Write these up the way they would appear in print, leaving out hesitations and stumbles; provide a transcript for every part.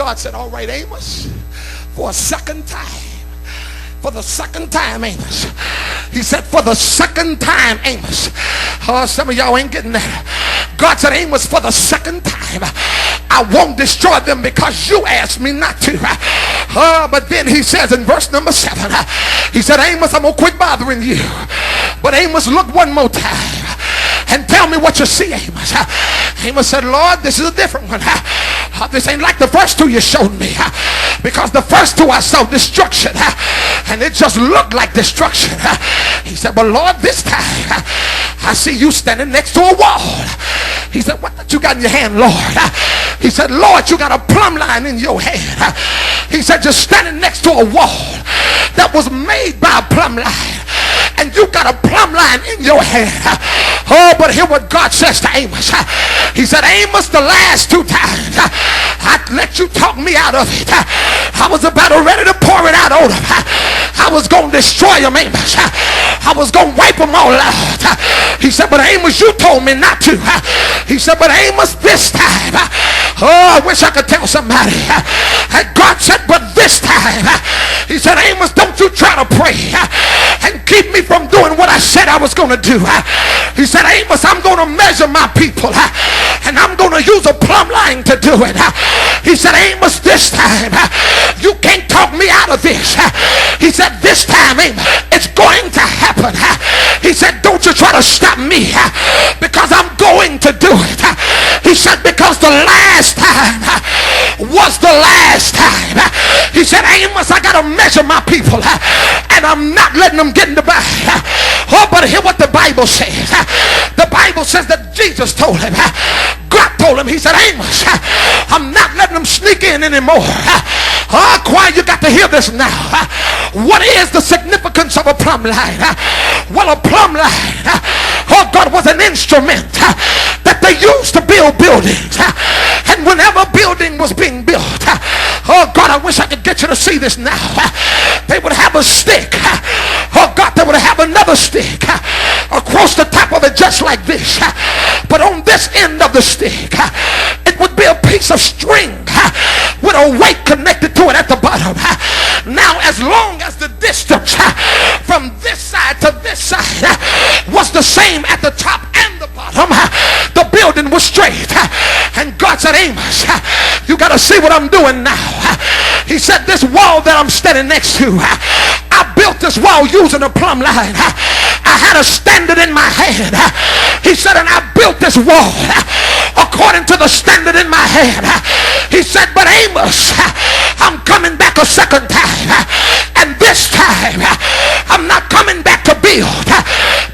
God said, all right, Amos, for a second time. For the second time, Amos. He said, for the second time, Amos. Oh, some of y'all ain't getting that. God said, Amos, for the second time, I won't destroy them because you asked me not to. But then he says in verse number 7, he said, Amos, I'm going to quit bothering you. But Amos, look one more time and tell me what you see, Amos. Amos said, Lord, this is a different one. This ain't like the first two you showed me. Because the first two I saw destruction. And it just looked like destruction. He said, but Lord, this time I see you standing next to a wall. He said, what you got in your hand, Lord? He said, Lord, you got a plumb line in your hand. He said, you're standing next to a wall that was made by a plumb line. And you got a plumb line in your hand. Oh, but hear what God says to Amos. He said, Amos, the last two times I let you talk me out of it. I was about ready to pour it out on him. I was going to destroy him, Amos. I was going to wipe them all out. He said, but Amos, you told me not to. He said, but Amos, this time, oh, I wish I could tell somebody. And God said, but this time, he said, Amos, don't you try to pray and keep me from doing what I said I was going to do. He said, Amos, I'm going to measure my people and I'm going to use a plumb line to do it. He said, Amos, this time you can't talk me out of this. He said, this time, Amos, it's going to happen. He said, don't you try to stop me because I'm going to do it. He said, because the last time was the last time. He said, Amos, I got to measure my people and I'm not letting them get in the back. Oh, but hear what the Bible says. The Bible says that Jesus told him, God told him, he said, Amos, I'm not letting them sneak in anymore. Oh, choir, you got to hear this now. What is the significance of a plumb line? Well, a plumb line, oh God, was an instrument that they used to build buildings. And whenever a building was being built, oh God, I wish I could get you to see this now. They would have a stick. Oh God, they would have another stick across the top of it just like this. But on this end of the stick, it would be a piece of string with a weight connected to it at the bottom. Now, as long as the distance from this side to this side was the same at the top and the bottom, the building was straight. And God said, Amos, you got to see what I'm doing now. He said, this wall that I'm standing next to, I built this wall using a plumb line. I had a standard in my hand. He said, and I built this wall according to the standard in my hand. He said, but Amos, I'm coming back a second time. And this time, I'm not coming back to build.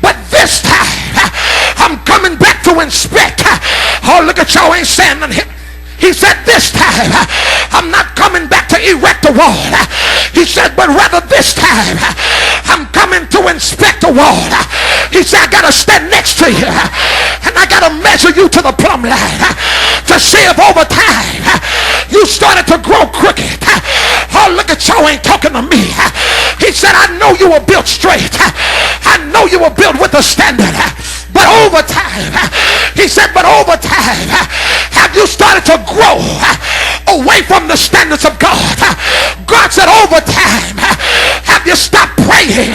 But this time, I'm coming back to inspect. Oh, look at y'all ain't saying nothing. He said, this time, I'm not coming back to erect a wall. He said, but rather this time, I'm coming to inspect a wall. He said, I got to stand next to you. And I got to measure you to the plumb line to see if over time you started to grow crooked. Oh, look at y'all ain't talking to me. He said, I know you were built straight. I know you were built with a standard. But over time, he said, but over time, have you started to grow away from the standards of God? God said, over time, have you stopped praying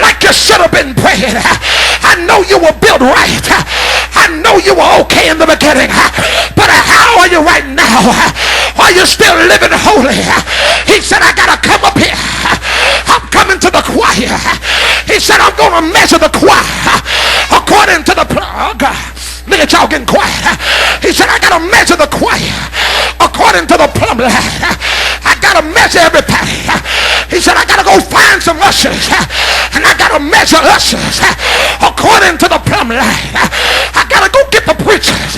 like you should have been praying? I know you were built right. I know you were okay in the beginning. But how are you right now? Are you still living holy? He said, I got to come up here. I'm coming to the choir. He said, I'm going to measure the choir according to the plug. Look at y'all getting quiet. He said, I got to measure the choir according to the plumb line. I got to measure everybody. He said, I got to go find some ushers. And I got to measure ushers according to the plumb line. I got to go get the preachers.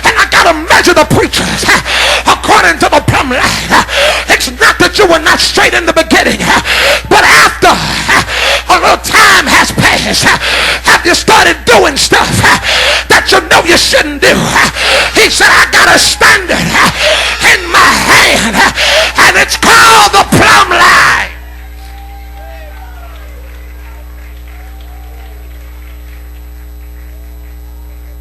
And I got to measure the preachers according to the plumb line. It's not that you were not straight in the beginning. But after a little time has passed, have you started doing stuff that you know you shouldn't do? He said, I got a standard